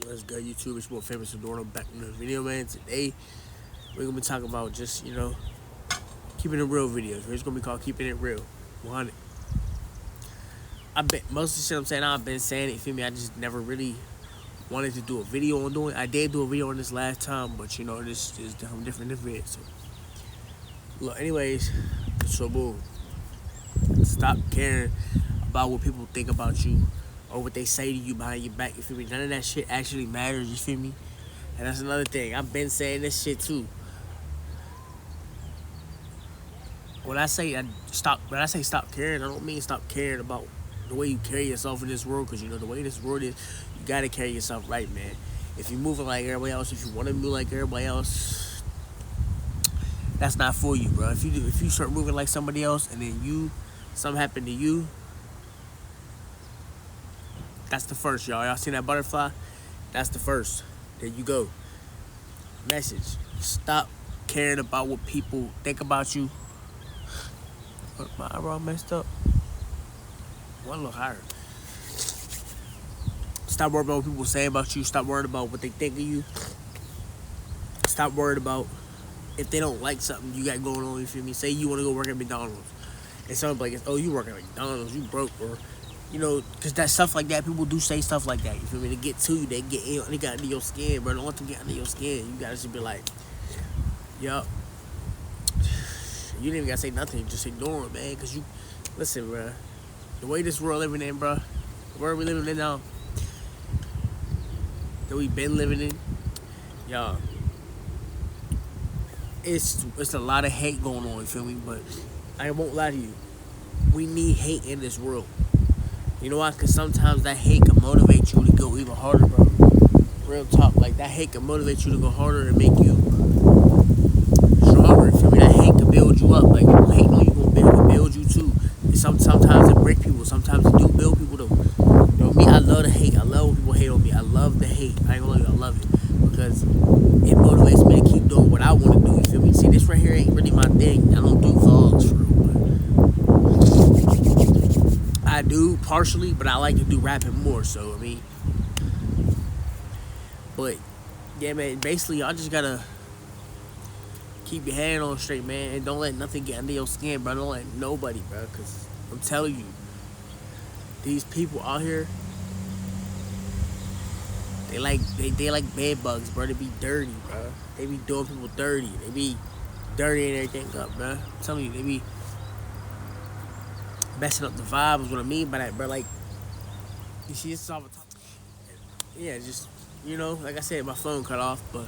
Let's go, YouTube. It's more famous Adorno back in the video, man. Today, we're gonna be talking about just, keeping it real videos. It's gonna be called Keeping It Real. 100. I bet most of the shit I'm saying, I've been saying it, you feel me? I just never really wanted to do a video on doing it. I did do a video on this last time, but this is different vid. So, look, anyways, so boom. Stop caring about what people think about you or what they say to you behind your back, you feel me? None of that shit actually matters, you feel me? And that's another thing. I've been saying this shit too. When I say stop caring, I don't mean stop caring about the way you carry yourself in this world, because the way this world is, you gotta carry yourself right, man. If you're moving like everybody else, if you want to move like everybody else, that's not for you, bro. If you start moving like somebody else and then something happen to you, that's the first, y'all. Y'all seen that butterfly? That's the first. There you go. Message. Stop caring about what people think about you. My eyebrow messed up. One look higher. Stop worrying about what people say about you. Stop worrying about what they think of you. Stop worrying about if they don't like something you got going on, you feel me? Say you want to go work at McDonald's. And someone's like, oh, you work at McDonald's, you broke, or, because that stuff like that, people do say stuff like that, you feel me? They get to you, they got under your skin, bro. Don't let them get under your skin. You gotta just be like, yup. You didn't even gotta say nothing, just ignore them, man. Because listen, bro, the way this world living in, bro, the world we living in now, that we been living in, y'all, it's a lot of hate going on, you feel me? But I won't lie to you, we need hate in this world. You know why? Because sometimes that hate can motivate you to go even harder, bro. Real talk, like that hate can motivate you to go harder and make you stronger, you feel me? That hate can build you up. Like, people hating on you, gonna build you too. And sometimes it break people, sometimes it do build people though. Me, I love the hate. I love when people hate on me. I love the hate. I ain't gonna lie to you, I love it. Because it motivates me to keep doing what I want to do, you feel me? See, this right here ain't really my thing. I don't do vlogs for real, but I do partially, but I like to do rapping more, so but yeah, man, basically y'all just gotta keep your head on straight, man, and don't let nothing get under your skin, bro. Don't let nobody, bro, because I'm telling you, these people out here, they like bed bugs, bro. They be dirty, bro. They be doing people dirty. They be dirtying everything up, bro. I'm telling you, they be messing up the vibe is what I mean by that, bro. Like, you see, it's all the time. Yeah, just, like I said, my phone cut off, but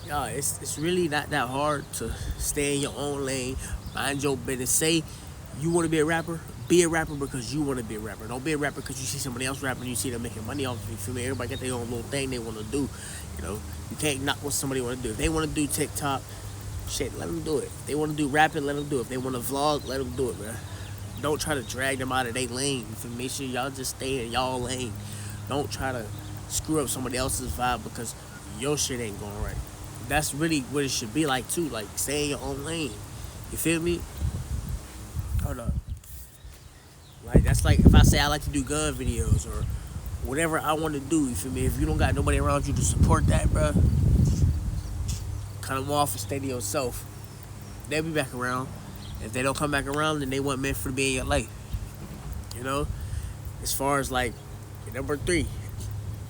y'all, it's really not that hard to stay in your own lane, mind your business. Say you want to be a rapper because you want to be a rapper. Don't be a rapper because you see somebody else rapping and you see them making money off of it. You feel me? Everybody got their own little thing they want to do. You can't knock what somebody want to do. If they want to do TikTok, shit, let them do it. If they want to do rapping, let them do it. If they want to vlog, let them do it, man. Don't try to drag them out of their lane. You feel me? Make sure y'all just stay in y'all lane. Don't try to screw up somebody else's vibe because your shit ain't going right. That's really what it should be like too. Like, stay in your own lane. You feel me? Hold up. Like, that's like if I say I like to do gun videos or whatever I want to do. You feel me? If you don't got nobody around you to support that, bro, cut them off and stay to yourself. They'll be back around. If they don't come back around, then they weren't meant for to be in your life. As far as like number 3.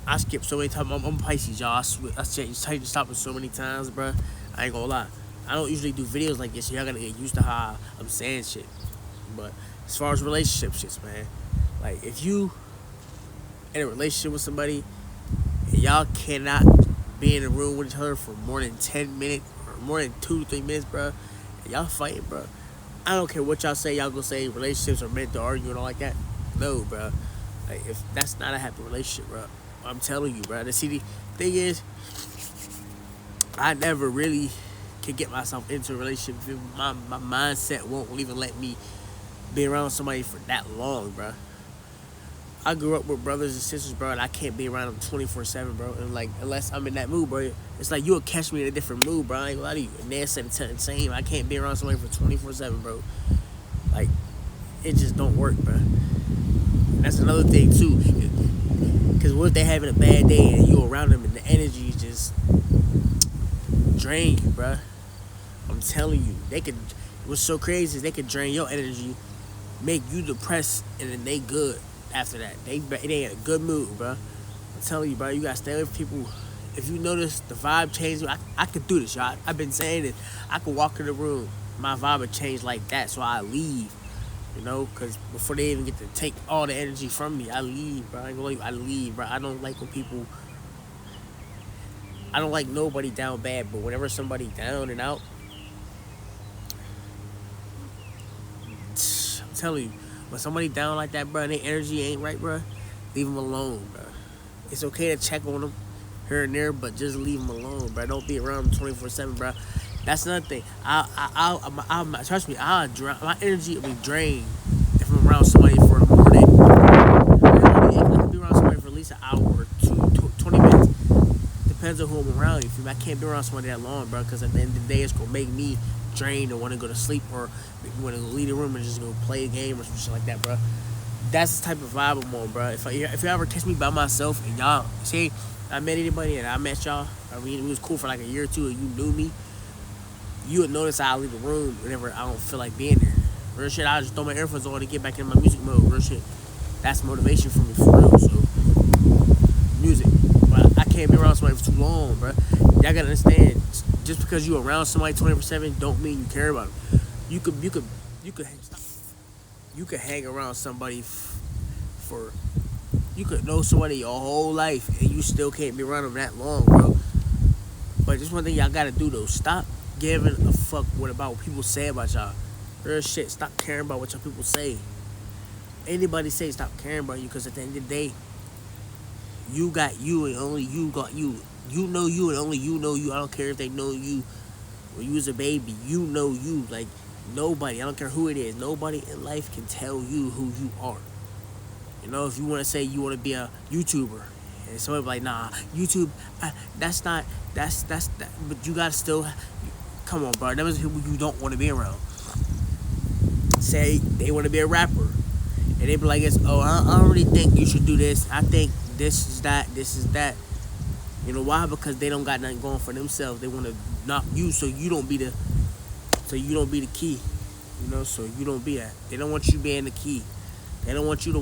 I skip so many times. I'm Pisces, y'all. I tried to stop it so many times, bro. I ain't gonna lie. I don't usually do videos like this, so y'all gotta get used to how I'm saying shit. But as far as relationship shits, man, like, if you in a relationship with somebody and y'all cannot be in a room with each other for more than 10 minutes or more than 2 to 3 minutes, bro, and y'all fighting, bro, I don't care what y'all say. Y'all gonna say relationships are meant to argue and all like that. No, bro. Like, if that's not a happy relationship, bro. I'm telling you, bro. See, the thing is, I never really can get myself into a relationship. My mindset won't even let me be around somebody for that long, bro. I grew up with brothers and sisters, bro, and I can't be around them 24/7, bro. And like, unless I'm in that mood, bro, it's like you'll catch me in a different mood, bro. I ain't gonna lie to you. And they're saying the same. I can't be around somebody for 24/7, bro. Like, it just don't work, bro. And that's another thing too. Because what if they having a bad day and you around them and the energy just drain you, bruh? I'm telling you, they could. What's so crazy is they could drain your energy, make you depressed, and then they good after that. They in a good mood, bruh. I'm telling you, bro, you gotta stay with people. If you notice the vibe change, I could do this, y'all. I've been saying it. I could walk in the room, my vibe would change like that, so I leave. You know, because before they even get to take all the energy from me, I leave, bro. I ain't gonna leave. I leave, bro. I don't like when people. I don't like nobody down bad, but whenever somebody down and out, I'm telling you, when somebody down like that, bro, and their energy ain't right, bro, leave them alone, bro. It's okay to check on them here and there, but just leave them alone, bro. Don't be around them 24/7, bro. That's another thing. Trust me, my energy will be drained if I'm around somebody for more than. I can be around somebody for at least an hour or 20 minutes. Depends on who I'm around. You feel me? I can't be around somebody that long, bro, because at the end of the day, it's gonna make me drained and want to go to sleep, or want to leave the room and just go play a game or some shit like that, bro. That's the type of vibe I'm on, bro. If you ever catch me by myself and y'all say I met anybody and I met y'all, I mean, it was cool for like a year or two and you knew me, you would notice I'll leave the room whenever I don't feel like being there. Real shit, I just throw my earphones on to get back in my music mode. Real shit. That's motivation for me, for real. So, music. But I can't be around somebody for too long, bro. Y'all gotta understand, just because you around somebody 24/7 don't mean you care about them. You could hang around somebody for, you could know somebody your whole life and you still can't be around them that long, bro. But just one thing y'all gotta do though, stop giving a fuck about what people say about y'all. Real shit, stop caring about what y'all people say. Anybody say stop caring about you, because at the end of the day, you got you and only you got you. You know you and only you know you. I don't care if they know you when you was a baby. You know you. Like, nobody, I don't care who it is, nobody in life can tell you who you are. You know, if you want to say you want to be a YouTuber, and somebody be like, nah, YouTube, that's not, that's that. But you gotta still, come on, bro. Those people you don't want to be around. Say they want to be a rapper, and they be like, oh, I don't really think you should do this. I think this is that. You know why? Because they don't got nothing going for themselves. They want to knock you so you don't be the key. You know, so you don't be that. They don't want you being the key. They don't want you to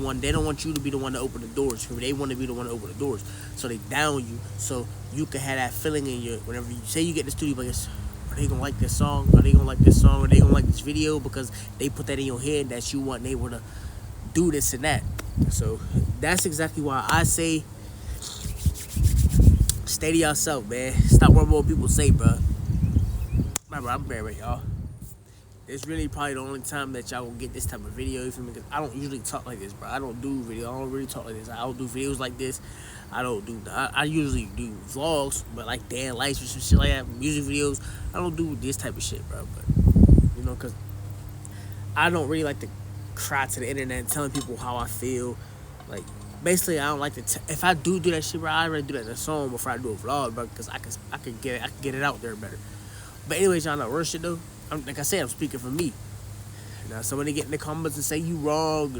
be the one to open the doors. They want to be the one to open the doors. So they down you, so you can have that feeling in your, whenever you say you get in the studio, like, are they gonna like this song? Are they gonna like this song? Are they gonna like this video? Because they put that in your head that you want, they want to do this and that. So that's exactly why I say, stay to yourself, man. Stop worrying about what people say, bro. Remember, I'm married, y'all. It's really probably the only time that y'all will get this type of video, you feel me? Because I don't usually talk like this, bro. I don't do video. I don't really talk like this. I don't do videos like this. I usually do vlogs, but like Dan Lights or some shit like that, music videos. I don't do this type of shit, bro. But, you know, because I don't really like to cry to the internet and telling people how I feel. Like, basically, I don't like to. If I do that shit, bro, I'd rather do that in a song before I do a vlog, bro, because I could get it out there better. But anyways, y'all know real shit though. Like I said, I'm speaking for me. Now, somebody get in the comments and say you wrong,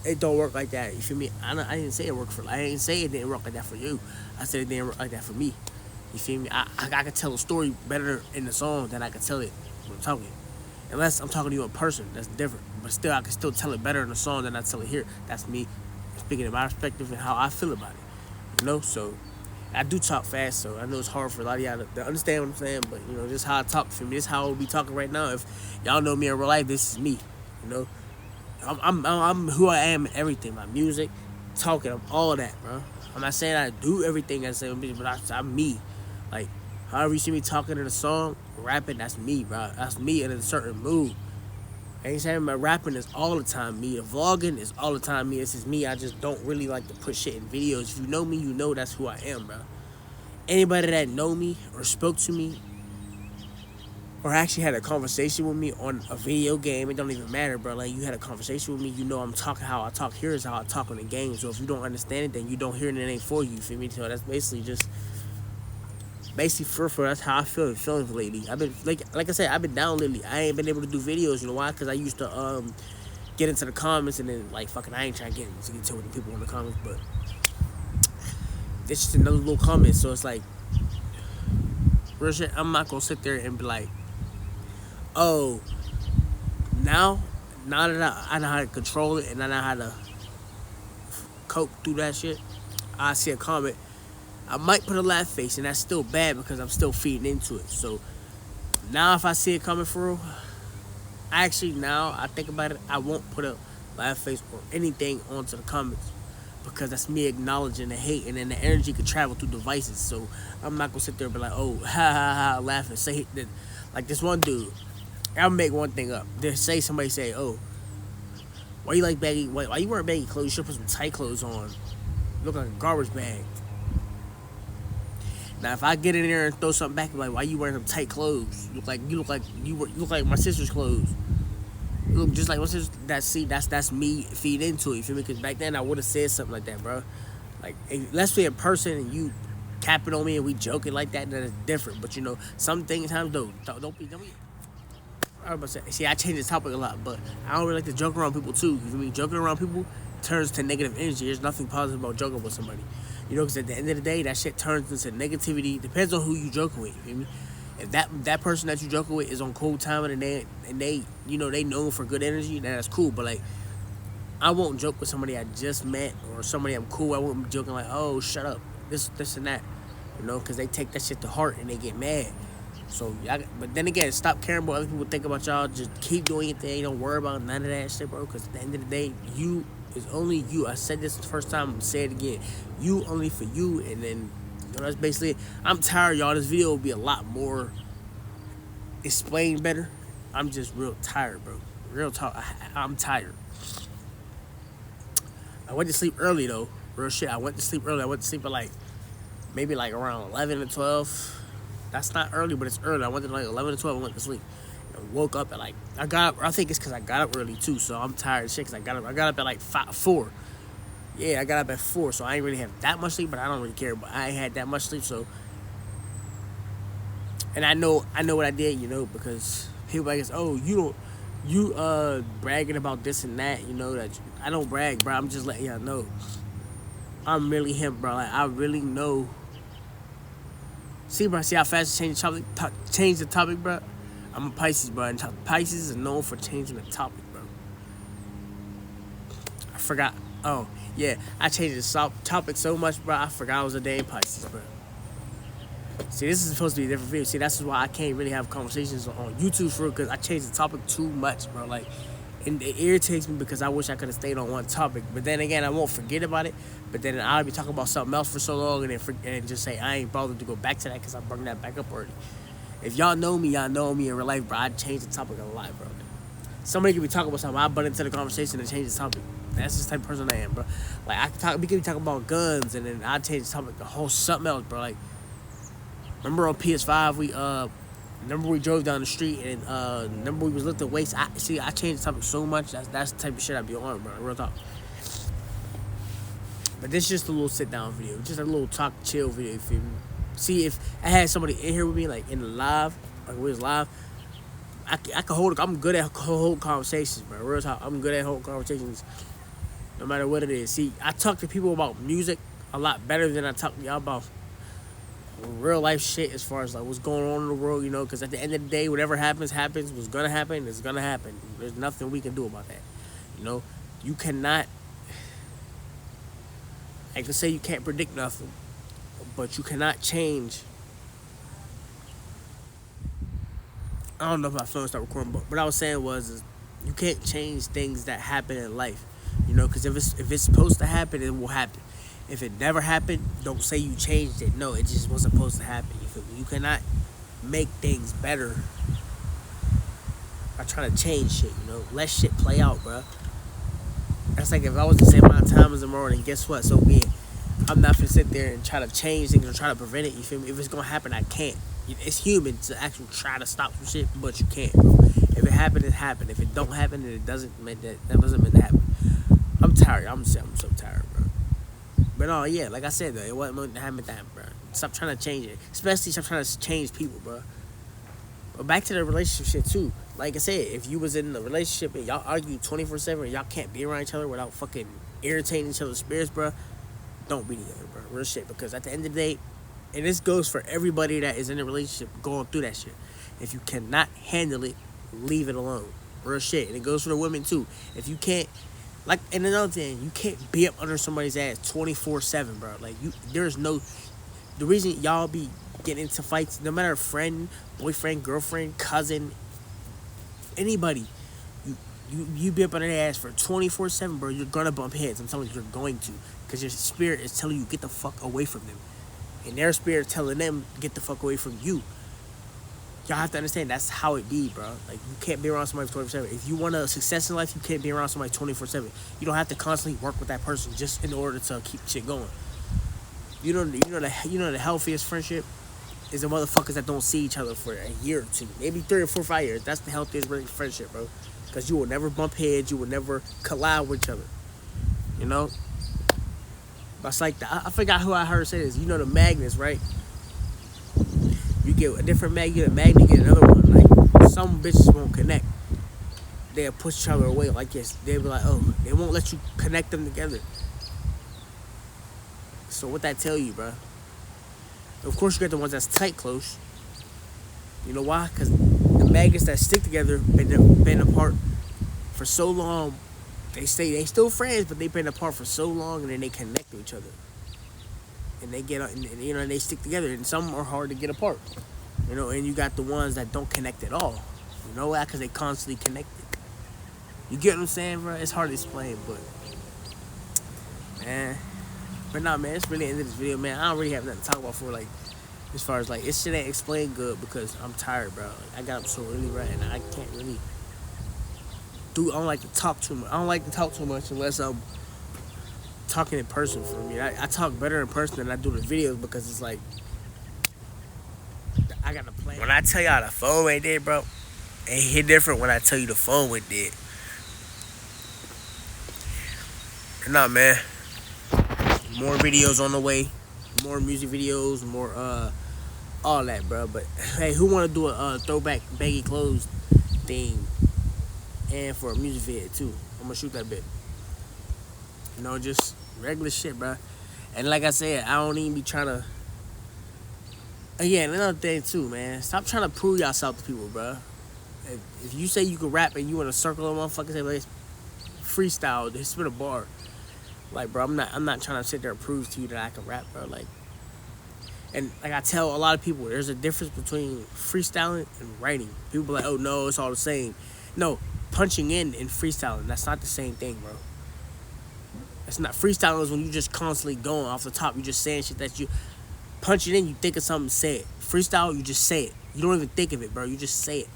it don't work like that. You feel me? I didn't say it worked for. I didn't say it didn't work like that for you. I said it didn't work like that for me. You feel me? I could tell a story better in the song than I could tell it when I'm talking. Unless I'm talking to you in person, that's different. But still, I can still tell it better in the song than I tell it here. That's me speaking in my perspective and how I feel about it. You know, so I do talk fast, so I know it's hard for a lot of y'all to understand what I'm saying, but, you know, just how I talk for me. This is how I'll be talking right now. If y'all know me in real life, this is me, you know. I'm who I am in everything. My music, talking, I'm all that, bro. I'm not saying I do everything I say, but I'm me. Like, however you see me talking in a song, rapping, that's me, bro. That's me in a certain mood. I ain't saying my rapping is all the time me. The vlogging is all the time me. This is me. I just don't really like to put shit in videos. If you know me, you know that's who I am, bro. Anybody that know me or spoke to me or actually had a conversation with me on a video game, it don't even matter, bro. Like, you had a conversation with me, you know I'm talking how I talk. Here is how I talk on the game. So if you don't understand it, then you don't hear it and it ain't for you. You feel me? So that's basically just... for that's how I feel feeling lately. I've been like I said, I've been down lately. I ain't been able to do videos. You know why? Because I used to get into the comments and then like fucking I ain't trying to get into it with the people in the comments. But It's just another little comment. So it's like, real shit. I'm not gonna sit there and be like, oh, now, now that I know how to control it and I know how to cope through that shit. I see a comment, I might put a laugh face, and that's still bad because I'm still feeding into it. So now, if I see it coming through, actually now I think about it, I won't put a laugh face or anything onto the comments because that's me acknowledging the hate, and then the energy could travel through devices. So I'm not gonna sit there and be like, oh, ha ha ha, laugh and say that. Like this one dude, I'll make one thing up. They say somebody say, oh, why you like baggy? Why you wearing baggy clothes? You should put some tight clothes on. You look like a garbage bag. Now, if I get in there and throw something back, I'm like, why you wearing some tight clothes? You look like my sister's clothes. You look just like my sister. That's me feed into it. You feel me? Because back then I would have said something like that, bro. Like, let's be in person and you capping on me and we joking like that, then it's different. But you know, some things times though, don't be. I was about to say, see, I change the topic a lot, but I don't really like to joke around people too. You feel me? Joking around people turns to negative energy. There's nothing positive about joking with somebody. You know, because at the end of the day, that shit turns into negativity. Depends on who you joking with. You feel me? If that person that you joking with is on cold timing and they you know they known for good energy, then that's cool. But like, I won't joke with somebody I just met or somebody I'm cool. I won't be joking like, oh, shut up, this and that. You know, because they take that shit to heart and they get mad. So, but then again, stop caring about what other people think about y'all. Just keep doing your thing. Don't worry about none of that shit, bro. Because at the end of the day, you is only you. I said this the first time. I'm gonna say it again. You only for you. And then, you know, that's basically it. I'm tired, y'all. This video will be a lot more explained better. I'm just real tired, bro. Real talk. I'm tired. I went to sleep early, though. Real shit. I went to sleep early. I went to sleep at maybe around 11 or 12. That's not early, but it's early. I went to 11 or 12. I went to sleep. I woke up at I got up. I think it's because I got up early too. So I'm tired of shit. Because I got up at 4. Yeah, I got up at 4. So I ain't really have that much sleep, but I don't really care. But I ain't had that much sleep. So, and I know what I did. You know, because people like, oh, you bragging about this and that. You know that I don't brag, bro. I'm just letting y'all know. I'm really him, bro. Like, I really know. See, bro, see how fast I change the topic, bro? I'm a Pisces, bro, and Pisces is known for changing the topic, bro. I forgot. Oh, yeah, I changed the topic so much, bro, I forgot I was a damn Pisces, bro. See, this is supposed to be a different video. See, that's why I can't really have conversations on YouTube for real, because I changed the topic too much, bro. Like, and it irritates me because I wish I could have stayed on one topic. But then again, I won't forget about it. But then I'll be talking about something else for so long and just say I ain't bothered to go back to that because I brought that back up already. If y'all know me in real life, bro. I change the topic a lot, bro. Somebody could be talking about something, I butt into the conversation and change the topic. That's just the type of person I am, bro. Like, we could be talking about guns and then I change the topic to whole something else, bro. Like, remember on PS5 remember we drove down the street and remember we was lifting weights. I changed the topic so much. That's the type of shit I be on, bro. Real talk. But this is just a little sit down video, just a little talk chill video. If you see, if I had somebody in here with me, like in the live, like we was live, I could hold. I'm good at holding conversations, bro. Real talk. I'm good at holding conversations, no matter what it is. See, I talk to people about music a lot better than I talk to y'all about real life shit as far as like what's going on in the world, you know, because at the end of the day, whatever happens, what's gonna happen is gonna happen. There's nothing we can do about that, you know. You cannot, I can say you can't predict nothing, but you cannot change. I don't know if my phone stopped recording, but what I was saying is you can't change things that happen in life, you know, because if it's supposed to happen, it will happen. If it never happened, don't say you changed it. No, it just wasn't supposed to happen. You cannot make things better by trying to change shit, you know. Let shit play out, bro. That's like if I was the same amount of time as tomorrow, then guess what? So be it. I'm not gonna sit there and try to change things or try to prevent it, you feel me? If it's gonna happen, I can't. It's human to actually try to stop some shit, but you can't, bro. If it happened, it happened. If it don't happen, then it doesn't mean that wasn't meant to happen. I'm tired. I'm so tired, bro. But yeah, like I said, though, it wasn't meant to happen, bro. Stop trying to change it. Especially stop trying to change people, bro. But back to the relationship shit, too. Like I said, if you was in a relationship and y'all argue 24/7 and y'all can't be around each other without fucking irritating each other's spirits, bro, don't be together, bro. Real shit. Because at the end of the day, and this goes for everybody that is in a relationship going through that shit. If you cannot handle it, leave it alone. Real shit. And it goes for the women too. If you can't, like, and another thing, you can't be up under somebody's ass 24/7, bro. Like, there's no, the reason y'all be getting into fights, no matter friend, boyfriend, girlfriend, cousin, anybody, you be up on their ass for 24/7, bro. You're gonna bump heads. I'm telling you, you're going to, because your spirit is telling you get the fuck away from them, and their spirit telling them get the fuck away from you. Y'all have to understand that's how it be, bro. Like, you can't be around somebody 24/7. If you want a success in life, you can't be around somebody 24/7. You don't have to constantly work with that person just in order to keep shit going. You know the healthiest friendship is the motherfuckers that don't see each other for a year or two, maybe 3 or 4 or 5 years. That's the healthiest friendship, bro. Because you will never bump heads, you will never collide with each other. You know? That's like I forgot who I heard say this. You know the magnets, right? You get a different magnet, you get a magnet, you get another one. Like, some bitches won't connect. They'll push each other away like this. They'll be like, oh, they won't let you connect them together. So what that tell you, bro? Of course, you got the ones that's tight close. You know why? Because the magnets that stick together been apart for so long. They still friends, but they've been apart for so long, and then they connect to each other. And they get, and, you know, and they stick together. And some are hard to get apart. You know, and you got the ones that don't connect at all. You know why? Because they constantly connected. You get what I'm saying, bro? It's hard to explain, but man. But nah, man, it's really the end of this video, man. I don't really have nothing to talk about for, like, as far as, like, it shit ain't explained good because I'm tired, bro. Like, I got up so early, right, and I can't really I don't like to talk too much. I don't like to talk too much unless I'm talking in person for me. I talk better in person than I do the videos because it's like, I got to plan. When I tell y'all the phone went dead, bro, it hit different when I tell you the phone went dead. Nah, man. More videos on the way, more music videos, more all that, bro. But hey, who want to do a throwback baggy clothes thing and for a music video too? I'm gonna shoot that bit. You know, just regular shit, bro. And like I said, I don't even be trying to. Again, another thing too, man. Stop trying to prove yourself to people, bro. If you say you can rap and you in a circle of motherfuckers, say like freestyle, they spit a bar. Like, bro, I'm not trying to sit there and prove to you that I can rap, bro. Like, and like I tell a lot of people, there's a difference between freestyling and writing. People are like, oh no, it's all the same. No, punching in and freestyling, that's not the same thing, bro. It's not. Freestyling is when you just constantly going off the top. You just saying shit that you punch it in. You think of something, say it. Freestyle, you just say it. You don't even think of it, bro. You just say it.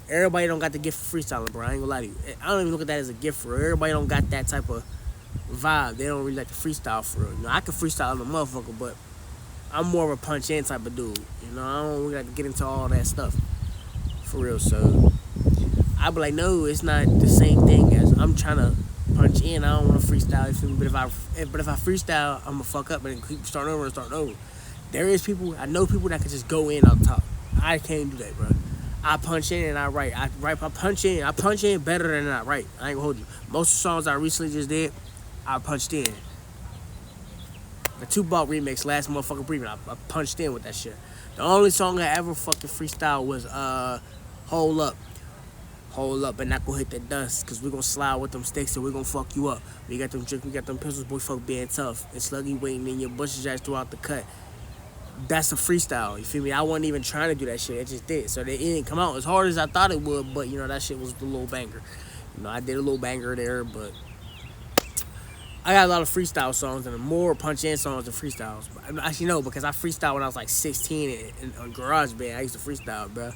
Everybody don't got the gift for freestyling, bro. I ain't gonna lie to you. I don't even look at that as a gift for real. Everybody don't got that type of vibe. They don't really like to freestyle for real. You know, I can freestyle on a motherfucker, but I'm more of a punch in type of dude. You know, I don't really like to get into all that stuff for real. So I be like, no, it's not the same thing as I'm trying to punch in. I don't want to freestyle. You feel me? But if I freestyle, I'm gonna fuck up and keep starting over and starting over. There is people, I know people that can just go in on top. I can't do that, bro. I punch in and I write. I punch in better than I write. I ain't gonna hold you. Most of the songs I recently just did, I punched in. The Tupac remix, Last Motherfucker Breathing, I punched in with that shit. The only song I ever fucking freestyle was Hold Up. Hold up and not go hit that dust, cause we gonna slide with them sticks and we gonna fuck you up. We got them drinks, we got them pistols, boy, fuck being tough. And Sluggy waiting in your bushes just throughout the cut. That's a freestyle, you feel me? I wasn't even trying to do that shit, it just did. So it didn't come out as hard as I thought it would, but you know, that shit was the little banger. You know, I did a little banger there, but I got a lot of freestyle songs and more punch-in songs than freestyles. But actually, no, because I freestyled when I was like 16 on GarageBand. I used to freestyle, bro.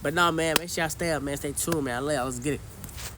But nah, man, make sure y'all stay up, man. Stay tuned, man. Let's get it.